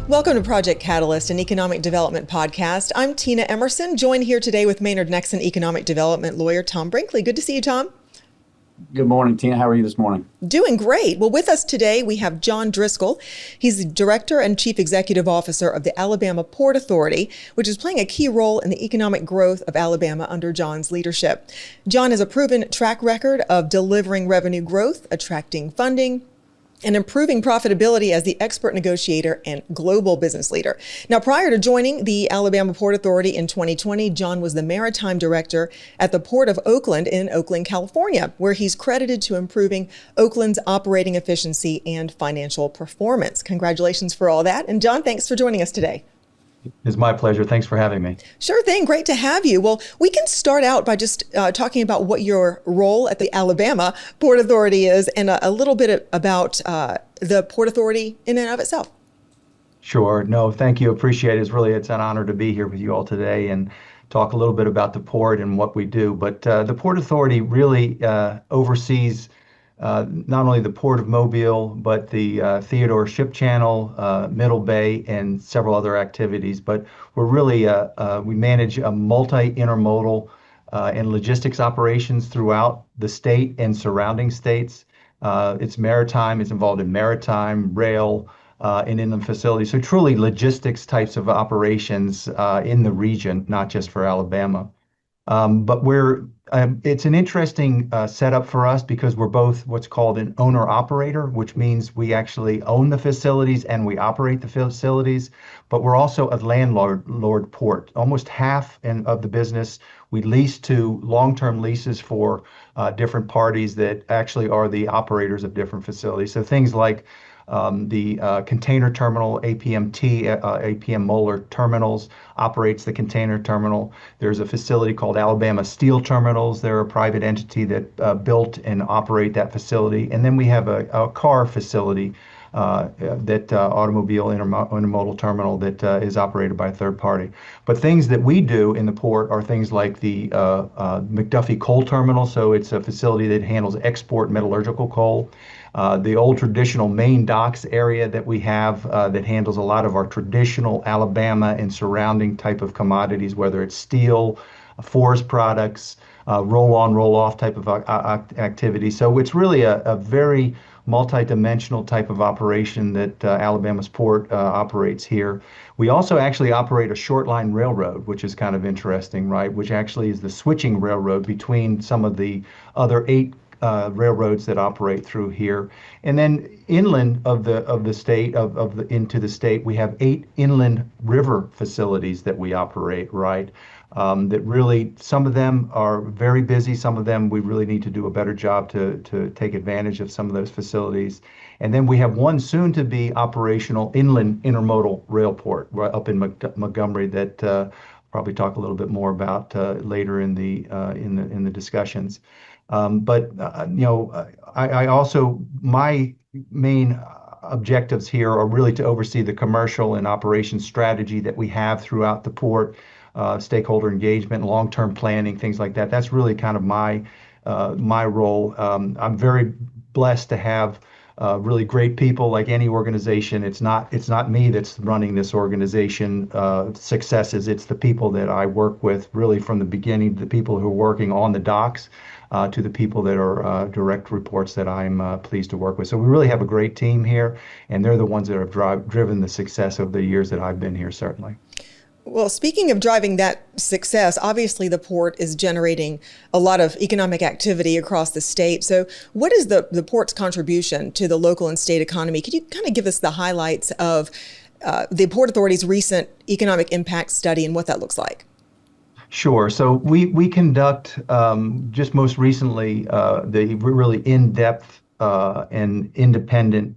Welcome to Project Catalyst, an economic development podcast. I'm Tina Emerson, joined here today with Maynard Nexon economic development lawyer Tom Brinkley. Good to see you, Tom. Good morning, Tina. How are you this morning? Doing great. Well, with us today, we have John Driscoll. He's the Director and Chief Executive Officer of the Alabama Port Authority, which is playing a key role in the economic growth of Alabama under John's leadership. John has a proven track record of delivering revenue growth, attracting funding, and improving profitability as the expert negotiator and global business leader. Now, prior to joining the Alabama Port Authority in 2020, John was the maritime director at the Port of Oakland in Oakland, California, where he's credited to improving Oakland's operating efficiency and financial performance. Congratulations for all that. And John, thanks for joining us today. It's my pleasure. Thanks for having me. Sure thing. Great to have you. Well, we can start out by just talking about what your role at the Alabama Port Authority is and a little bit about the Port Authority in and of itself. Sure. No, thank you. Appreciate it. It's an honor to be here with you all today and talk a little bit about the port and what we do. But the Port Authority really oversees not only the Port of Mobile, but the Theodore Ship Channel, Middle Bay, and several other activities. But we're really, we manage a multi-intermodal and logistics operations throughout the state and surrounding states. It's maritime, it's involved in maritime, rail, and inland facilities. So truly logistics types of operations in the region, not just for Alabama. But it's an interesting setup for us because we're both what's called an owner-operator, which means we actually own the facilities and we operate the facilities, but we're also a landlord port. Almost half of the business we lease to long-term leases for different parties that actually are the operators of different facilities. So things like the container terminal, APMT, APM Moeller Terminals operates the container terminal. There's a facility called Alabama Steel Terminals. They're a private entity that built and operate that facility. And then we have a car facility, that automobile intermodal terminal that is operated by a third party. But things that we do in the port are things like the McDuffie Coal Terminal. So it's a facility that handles export metallurgical coal. The old traditional main docks area that we have that handles a lot of our traditional Alabama and surrounding type of commodities, whether it's steel, forest products, roll-on, roll-off type of activity. So it's really a very multi-dimensional type of operation that Alabama's port operates here. We also actually operate a short line railroad, which is kind of interesting, right? Which actually is the switching railroad between some of the other 8 railroads that operate through here. And then inland of the state into the state, we have 8 inland river facilities that we operate, right? That really, some of them are very busy. Some of them we really need to do a better job to take advantage of some of those facilities. And then we have one soon to be operational inland intermodal rail port right up in Montgomery that probably talk a little bit more about later in the discussions. I also, my main objectives here are really to oversee the commercial and operations strategy that we have throughout the port, stakeholder engagement, long-term planning, things like that. That's really kind of my role. I'm very blessed to have really great people like any organization. It's not me that's running this organization successes. It's the people that I work with really from the beginning, the people who are working on the docks to the people that are direct reports that I'm pleased to work with. So we really have a great team here, and they're the ones that have driven the success of the years that I've been here, certainly. Well, speaking of driving that success, obviously the port is generating a lot of economic activity across the state. So what is the port's contribution to the local and state economy? Could you kind of give us the highlights of the Port Authority's recent economic impact study and what that looks like? Sure. So we conduct just most recently the really in-depth and independent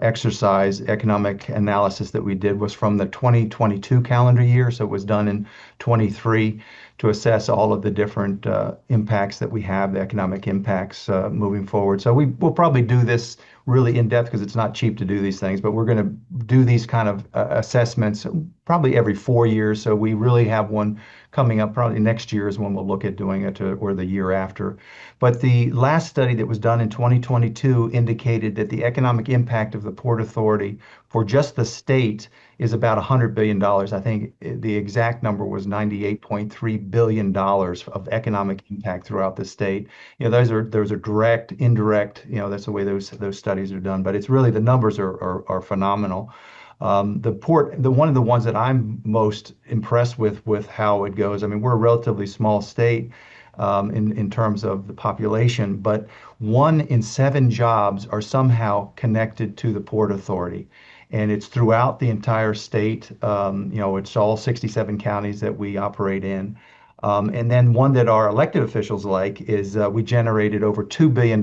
exercise economic analysis that we did was from the 2022 calendar year. So it was done in 23 to assess all of the different impacts that we have, the economic impacts moving forward. So we'll probably do this really in depth because it's not cheap to do these things, but we're going to do these kind of assessments probably every 4 years. So we really have one coming up probably next year is when we'll look at doing it, or the year after. But the last study that was done in 2022 indicated that the economic impact of the Port Authority for just the state is about $100 billion. I think the exact number was $98.3 billion of economic impact throughout the state. Those are direct, indirect, that's the way those studies are done. But it's really, the numbers are phenomenal. The port, one of the ones that I'm most impressed with how it goes. I mean, we're a relatively small state in terms of the population, but 1 in 7 jobs are somehow connected to the Port Authority. And it's throughout the entire state. It's all 67 counties that we operate in. And then one that our elected officials like is we generated over $2 billion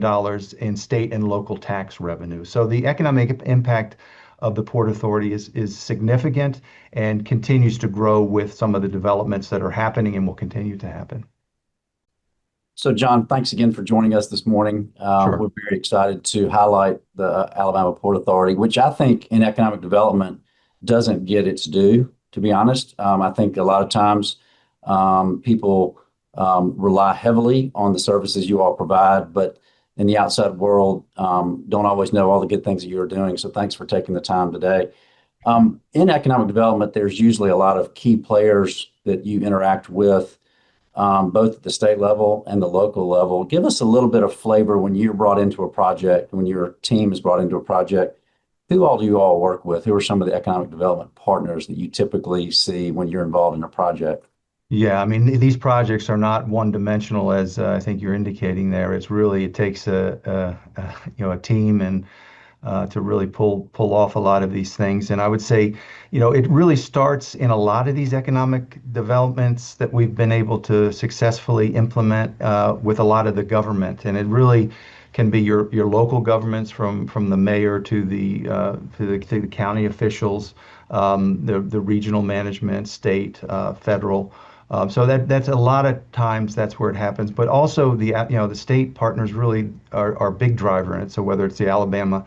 in state and local tax revenue. So the economic impact of the Port Authority is significant and continues to grow with some of the developments that are happening and will continue to happen. So, John, thanks again for joining us this morning. Sure. We're very excited to highlight the Alabama Port Authority, which I think in economic development doesn't get its due, to be honest. I think a lot of times people rely heavily on the services you all provide, but in the outside world, don't always know all the good things that you're doing. So thanks for taking the time today. In economic development, there's usually a lot of key players that you interact with, both at the state level and the local level. Give us a little bit of flavor when you're brought into a project, when your team is brought into a project. Who all do you all work with? Who are some of the economic development partners that you typically see when you're involved in a project? Yeah, I mean, these projects are not one-dimensional, as I think you're indicating there. It takes a team and to really pull off a lot of these things. And I would say, it really starts in a lot of these economic developments that we've been able to successfully implement with a lot of the government. And it really can be your local governments, from the mayor to the county officials, the regional management, state, federal. So that's a lot of times that's where it happens. But also the state partners really are a big driver in it. So whether it's the Alabama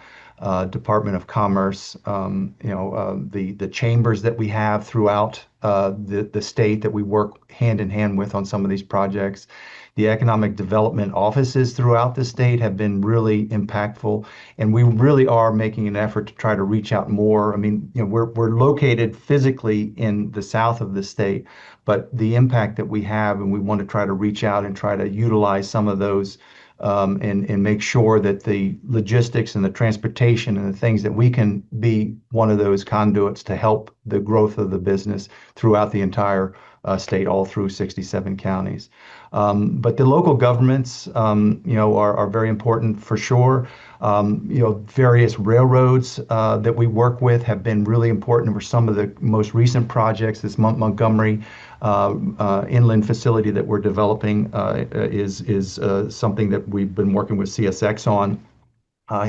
Department of Commerce, the chambers that we have throughout the state that we work hand in hand with on some of these projects. The economic development offices throughout the state have been really impactful, and we really are making an effort to try to reach out more. I mean, we're located physically in the south of the state, but the impact that we have, and we want to try to reach out and try to utilize some of those and make sure that the logistics and the transportation and the things that we can be one of those conduits to help the growth of the business throughout the entire state, all through 67 counties. But the local governments, are very important for sure. Various railroads that we work with have been really important for some of the most recent projects. This Montgomery inland facility that we're developing is something that we've been working with CSX on,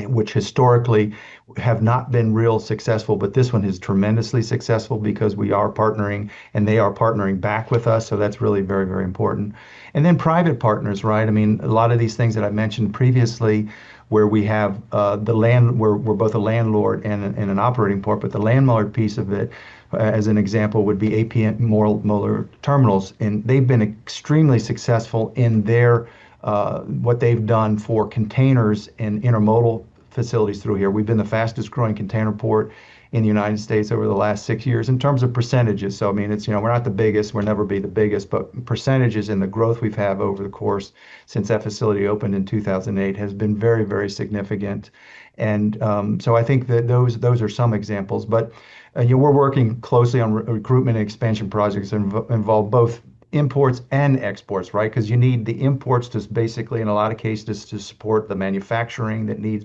which historically have not been real successful, but this one is tremendously successful because we are partnering and they are partnering back with us. So that's really very, very important. And then private partners, right? I mean, a lot of these things that I mentioned previously, where we have the land, we're both a landlord and an operating port, but the landlord piece of it, as an example, would be APM Moller Terminals, and they've been extremely successful in their what they've done for containers and intermodal facilities through here. We've been the fastest growing container port in the United States over the last 6 years in terms of percentages. So, I mean, it's, we're not the biggest, we'll never be the biggest, but percentages and the growth we've had over the course since that facility opened in 2008 has been very, very significant. And so I think that those are some examples, but we're working closely on recruitment and expansion projects that involve both imports and exports, right? Because you need the imports to basically, in a lot of cases, to support the manufacturing that needs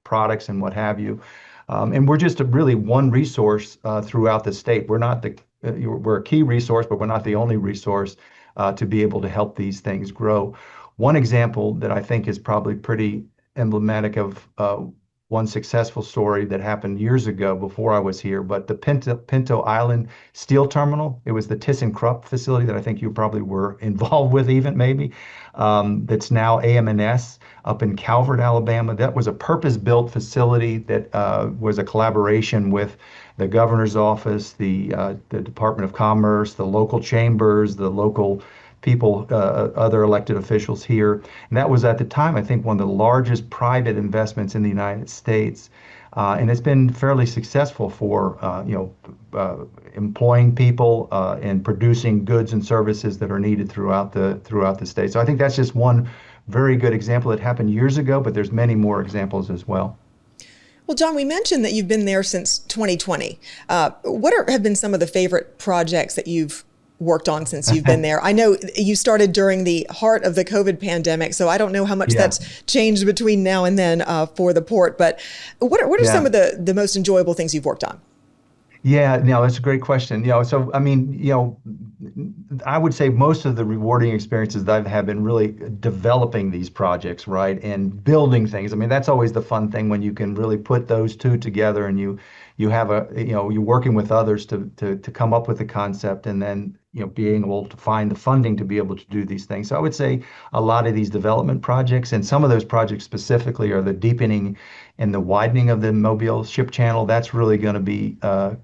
products and what have you. And we're just really one resource throughout the state. We're a key resource, but we're not the only resource to be able to help these things grow. One example that I think is probably pretty emblematic of one successful story that happened years ago before I was here, but the Pinto Island Steel Terminal, it was the ThyssenKrupp facility that I think you probably were involved with even maybe, that's now AM&S up in Calvert, Alabama. That was a purpose-built facility that was a collaboration with the governor's office, the Department of Commerce, the local chambers, the local people, other elected officials here. And that was at the time, I think, one of the largest private investments in the United States. And it's been fairly successful for employing people and producing goods and services that are needed throughout the state. So I think that's just one very good example that happened years ago, but there's many more examples as well. Well, John, we mentioned that you've been there since 2020. What have been some of the favorite projects that you've worked on since you've been there? I know you started during the heart of the COVID pandemic, so I don't know how much that's changed between now and then for the port, but what are some of the most enjoyable things you've worked on? Yeah, no, that's a great question. So I mean, I would say most of the rewarding experiences that I've had been really developing these projects, right, and building things. I mean, that's always the fun thing when you can really put those two together and you have you're working with others to come up with the concept and then being able to find the funding to be able to do these things. So I would say a lot of these development projects, and some of those projects specifically are the deepening and the widening of the Mobile Ship Channel. That's really going to be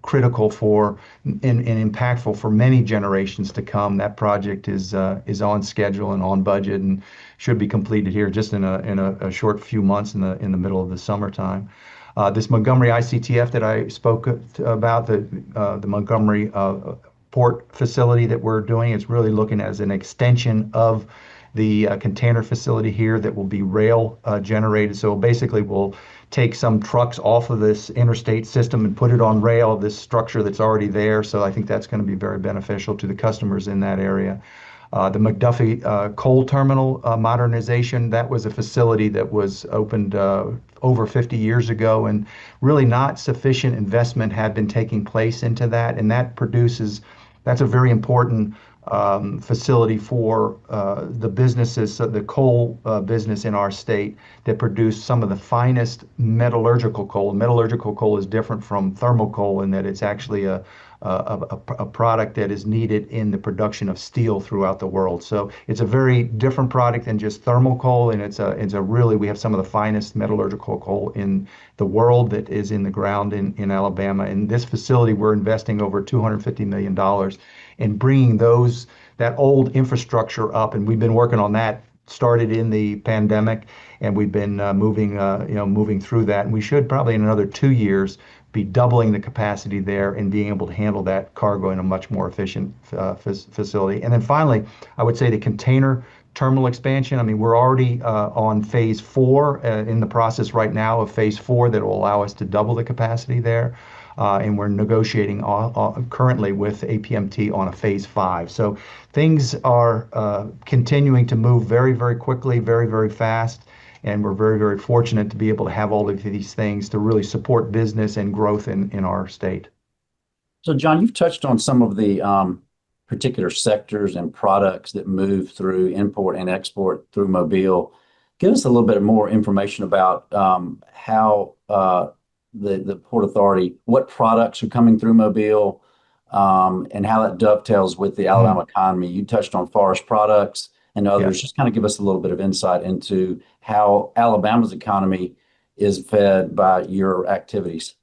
critical for and impactful for many generations to come. That project is on schedule and on budget and should be completed here just in a short few months in the middle of the summertime. This Montgomery ICTF that I spoke about, the Montgomery port facility that we're doing, is really looking as an extension of the container facility here that will be rail generated. So basically we'll take some trucks off of this interstate system and put it on rail, this structure that's already there. So I think that's going to be very beneficial to the customers in that area. The McDuffie coal terminal modernization, that was a facility that was opened over 50 years ago, and really not sufficient investment had been taking place into that. And that's a very important facility for the businesses, so the coal business in our state that produce some of the finest metallurgical coal. Metallurgical coal is different from thermal coal in that it's actually a product that is needed in the production of steel throughout the world. So it's a very different product than just thermal coal, and we have some of the finest metallurgical coal in the world that is in the ground in Alabama. In this facility, we're investing over $250 million in bringing that old infrastructure up, and we've been working on that. Started in the pandemic, and we've been moving through that, and we should probably in another 2 years be doubling the capacity there and being able to handle that cargo in a much more efficient facility. And then finally, I would say the container terminal expansion. I mean, we're already on phase 4, in the process right now of phase 4 that will allow us to double the capacity there. And we're negotiating currently with APMT on a phase 5. So things are continuing to move very, very quickly, very, very fast. And we're very, very fortunate to be able to have all of these things to really support business and growth in our state. So, John, you've touched on some of the particular sectors and products that move through import and export through Mobile. Give us a little bit more information about how the Port Authority, what products are coming through Mobile, and how that dovetails with the Alabama economy. You touched on forest products and others. Just kind of give us a little bit of insight into how Alabama's economy is fed by your activities.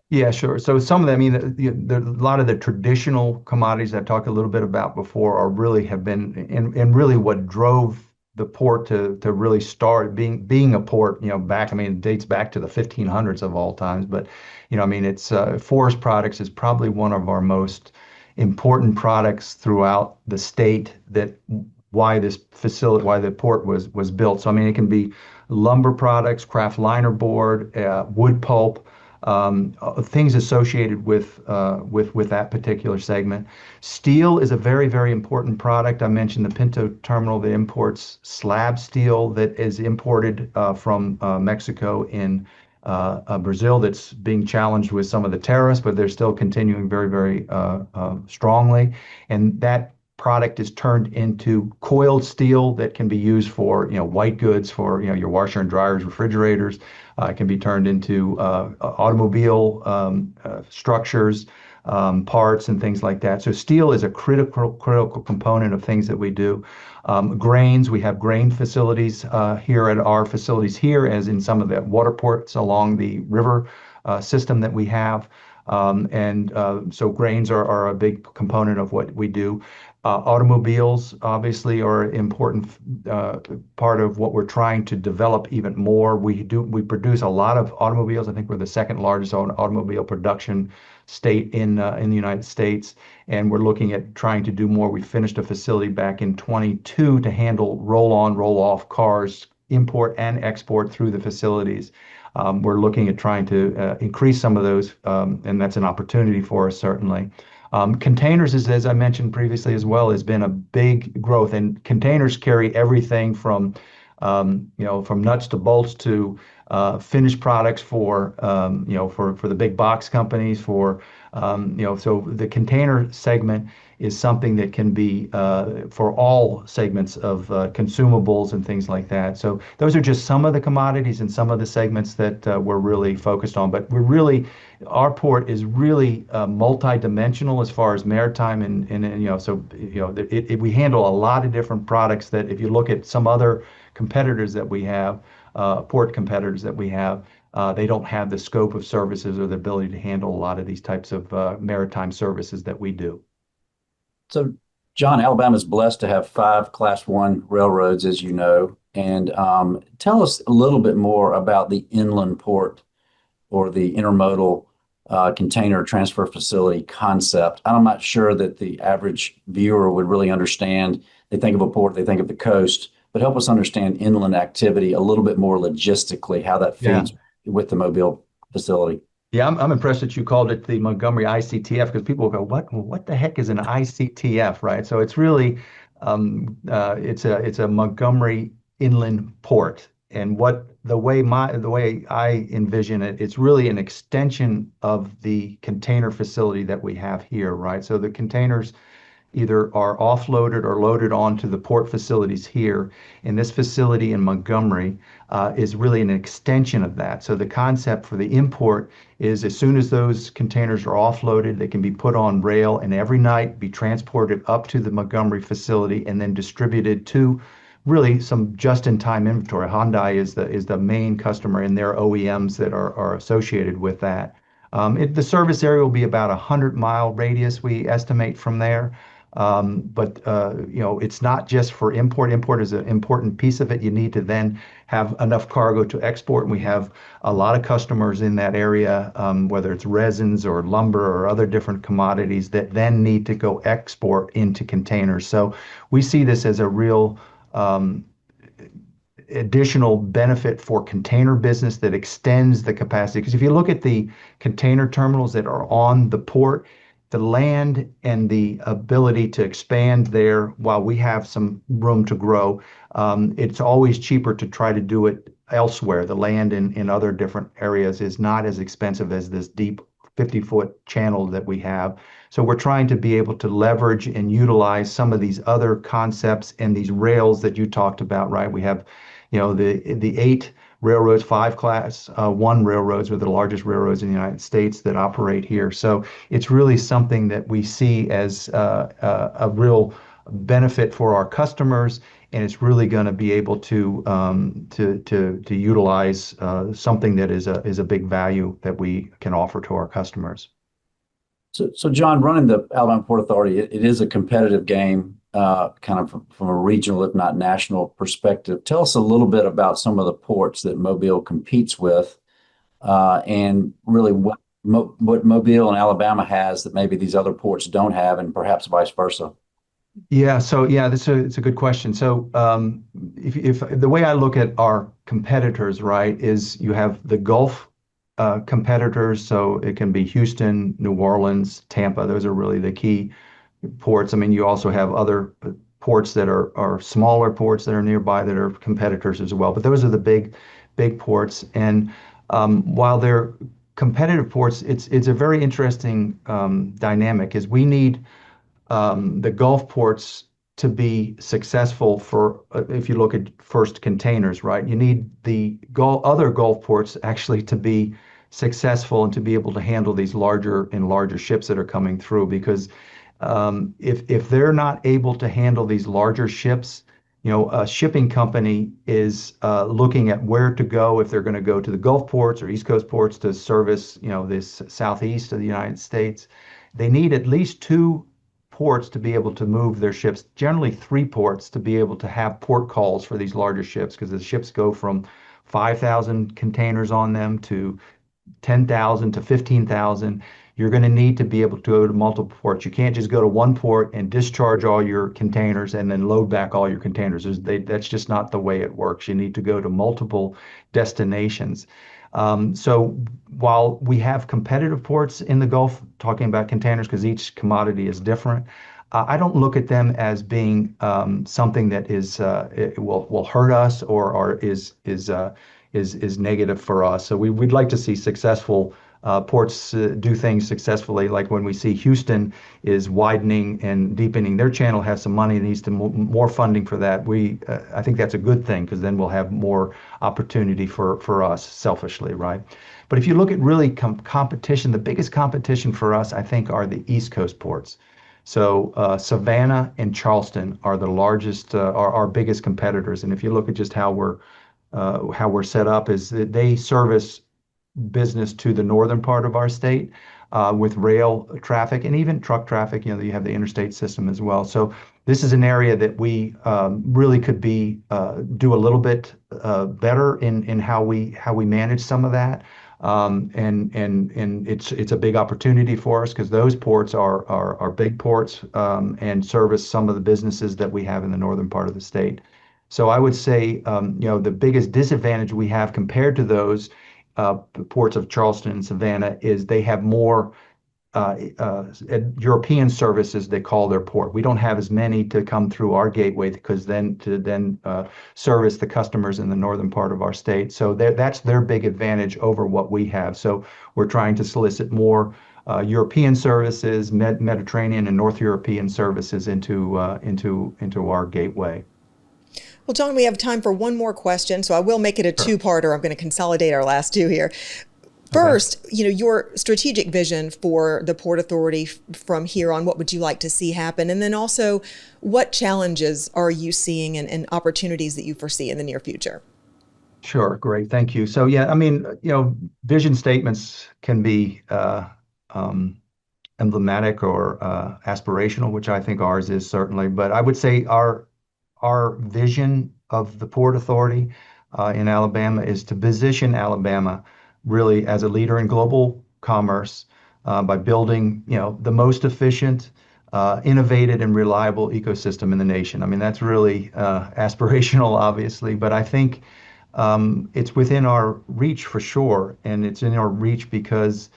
Yeah, sure. So some of them, I mean, a lot of the traditional commodities I've talked a little bit about before have been, and really what drove the port to really start being a port, back, I mean, it dates back to the 1500s of all times. But, I mean, it's forest products is probably one of our most important products throughout the state, why the port was built. So, I mean, it can be lumber products, craft liner board, wood pulp, things associated with that particular segment. Steel is a very, very important product. I mentioned the Pinto terminal that imports slab steel that is imported from Mexico in Brazil, that's being challenged with some of the tariffs, but they're still continuing very, very strongly. And that product is turned into coiled steel that can be used for white goods, for your washer and dryers, refrigerators. It can be turned into automobile structures, parts, and things like that. So steel is a critical component of things that we do. Grains, we have grain facilities here at our facilities here, as in some of the water ports along the river system that we have. So grains are a big component of what we do. Automobiles obviously are an important part of what we're trying to develop even more. We produce a lot of automobiles. I think we're the second largest automobile production state in the United States, and we're looking at trying to do more. We finished a facility back in 22 to handle roll-on, roll-off cars, import and export through the facilities. We're looking at trying to increase some of those, and that's an opportunity for us, certainly. Containers, as I mentioned previously as well, has been a big growth, and containers carry everything from from nuts to bolts to finished products for the big box companies. So the container segment is something that can be for all segments of consumables and things like that. So those are just some of the commodities and some of the segments that we're really focused on. But our port is really multi-dimensional as far as maritime we handle a lot of different products that if you look at some other competitors that we have, port competitors that we have, they don't have the scope of services or the ability to handle a lot of these types of maritime services that we do. So, John, Alabama is blessed to have five Class One railroads, as you know. And tell us a little bit more about the inland port or the intermodal container transfer facility concept. I'm not sure that the average viewer would really understand. They think of a port, they think of the coast, but help us understand inland activity a little bit more logistically, how that feeds with the Mobile facility. Yeah, I'm impressed that you called it the Montgomery ICTF because people will go, what the heck is an ICTF, right? So it's really it's a Montgomery inland port. And the way I envision it, it's really an extension of the container facility that we have here, right? So the containers either are offloaded or loaded onto the port facilities here. And this facility in Montgomery is really an extension of that. So the concept for the import is as soon as those containers are offloaded, they can be put on rail and every night be transported up to the Montgomery facility and then distributed to really some just-in-time inventory. Hyundai is the main customer and their OEMs that are associated with that. The service area will be about a 100-mile radius, we estimate from there. But it's not just for import. Import is an important piece of it. You need to then have enough cargo to export. And we have a lot of customers in that area, whether it's resins or lumber or other different commodities that then need to go export into containers. So we see this as a real additional benefit for container business that extends the capacity. Because if you look at the container terminals that are on the port, the land and the ability to expand there, while we have some room to grow, it's always cheaper to try to do it elsewhere. The land in other different areas is not as expensive as this deep 50-foot channel that we have. So we're trying to be able to leverage and utilize some of these other concepts and these rails that you talked about, right? We have, the 8 railroads, 5 Class 1 railroads are the largest railroads in the United States that operate here. So it's really something that we see as a real benefit for our customers, and it's really going to be able to utilize something that is a big value that we can offer to our customers. So John, running the Alabama Port Authority, it is a competitive game, kind of from a regional, if not national perspective. Tell us a little bit about some of the ports that Mobile competes with, and really what Mobile and Alabama has that maybe these other ports don't have, and perhaps vice versa. Yeah, so it's a good question. So if the way I look at our competitors, right, is you have the Gulf competitors. So it can be Houston, New Orleans, Tampa. Those are really the key ports. I mean, you also have other ports that are smaller ports that are nearby that are competitors as well. But those are the big ports. And while they're competitive ports, it's a very interesting dynamic. Is we need the Gulf ports to be successful for, if you look at first containers, right? You need the other Gulf ports actually to be successful and to be able to handle these larger and larger ships that are coming through. Because if they're not able to handle these larger ships, A shipping company is looking at where to go if they're going to go to the Gulf ports or East Coast ports to service, this southeast of the United States. They need at least two ports to be able to move their ships, generally three ports to be able to have port calls for these larger ships, because the ships go from 5,000 containers on them to 10,000 to 15,000. You're going to need to be able to go to multiple ports. You can't just go to one port and discharge all your containers and then load back all your containers. That's just not the way it works. You need to go to multiple destinations. So while we have competitive ports in the Gulf, talking about containers, because each commodity is different, I don't look at them as being something that it will hurt us or is negative for us. So we'd like to see successful ports do things successfully, like when we see Houston is widening and deepening their channel, has some money, needs to more funding for that. I think that's a good thing, because then we'll have more opportunity for us selfishly, right? But if you look at really competition, the biggest competition for us, I think, are the East Coast ports. So Savannah and Charleston are the largest, are our biggest competitors. And if you look at just how we're set up, is that they service business to the northern part of our state with rail traffic and even truck traffic. You have the interstate system as well. So this is an area that we really could do a little bit better in how we manage some of that. And it's a big opportunity for us, because those ports are big ports and service some of the businesses that we have in the northern part of the state. So I would say, the biggest disadvantage we have compared to those ports of Charleston and Savannah is they have more European services they call their port. We don't have as many to come through our gateway, because then service the customers in the northern part of our state. So that's their big advantage over what we have. So we're trying to solicit more European services, Mediterranean and North European services into our gateway. Well, John, we have time for one more question, so I will make it a Sure. two-parter. I'm going to consolidate our last two here. Okay. First, your strategic vision for the Port Authority from here on, what would you like to see happen? And then also, what challenges are you seeing and opportunities that you foresee in the near future? Sure. Great. Thank you. So yeah, I mean, vision statements can be um, emblematic or aspirational, which I think ours is certainly. But I would say our vision of the Port Authority in Alabama is to position Alabama really as a leader in global commerce by building, the most efficient, innovative, and reliable ecosystem in the nation. I mean, that's really aspirational, obviously, but I think it's within our reach for sure, and it's in our reach because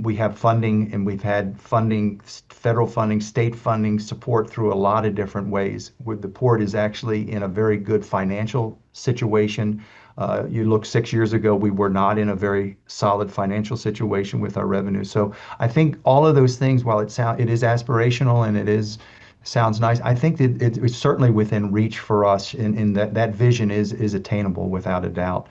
we have funding, and we've had funding, federal funding, state funding support through a lot of different ways. Where the port is actually in a very good financial situation. You look 6 years ago, we were not in a very solid financial situation with our revenue. So I think all of those things, while it is aspirational and sounds nice, I think that it's certainly within reach for us, in that vision is attainable without a doubt.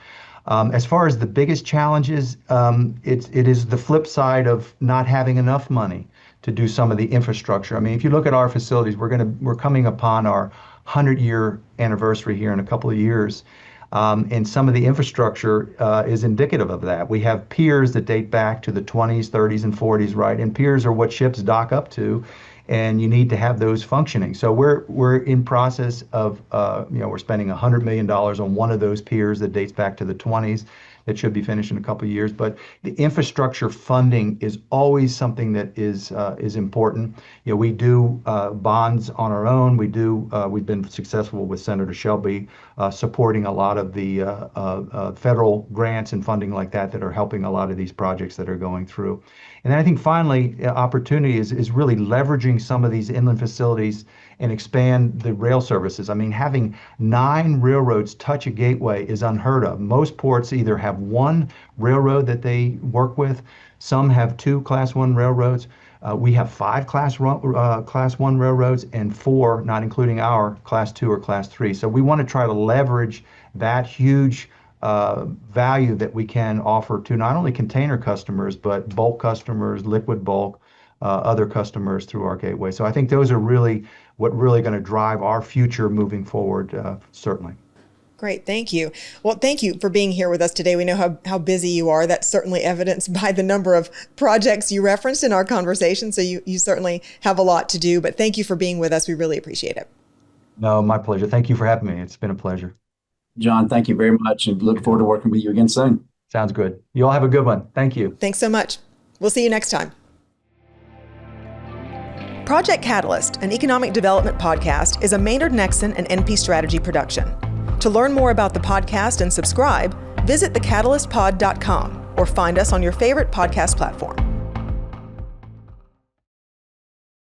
As far as the biggest challenges, it is the flip side of not having enough money to do some of the infrastructure. I mean, if you look at our facilities, we're coming upon our 100-year anniversary here in a couple of years. And some of the infrastructure is indicative of that. We have piers that date back to the 20s, 30s, and 40s, right? And piers are what ships dock up to, and you need to have those functioning. So we're in process of, we're spending $100 million on one of those piers that dates back to the 20s. That should be finished in a couple of years. But the infrastructure funding is always something that is important. We do bonds on our own. We've been successful with Senator Shelby supporting a lot of the federal grants and funding like that are helping a lot of these projects that are going through. And then I think finally, opportunity is really leveraging some of these inland facilities and expand the rail services. I mean, having 9 railroads touch a gateway is unheard of. Most ports either have one railroad that they work with, some have 2 Class 1 railroads. We have 5 Class 1 railroads and 4, not including our Class 2 or Class 3. So we want to try to leverage that huge value that we can offer to not only container customers, but bulk customers, liquid bulk, other customers through our gateway. So I think those are really what really going to drive our future moving forward, certainly. Great. Thank you. Well, thank you for being here with us today. We know how busy you are. That's certainly evidenced by the number of projects you referenced in our conversation. So you certainly have a lot to do, but thank you for being with us. We really appreciate it. No, my pleasure. Thank you for having me. It's been a pleasure. John, thank you very much, and look forward to working with you again soon. Sounds good. You all have a good one. Thank you. Thanks so much. We'll see you next time. Project Catalyst, an economic development podcast, is a Maynard Nexon and NP Strategy production. To learn more about the podcast and subscribe, visit thecatalystpod.com or find us on your favorite podcast platform.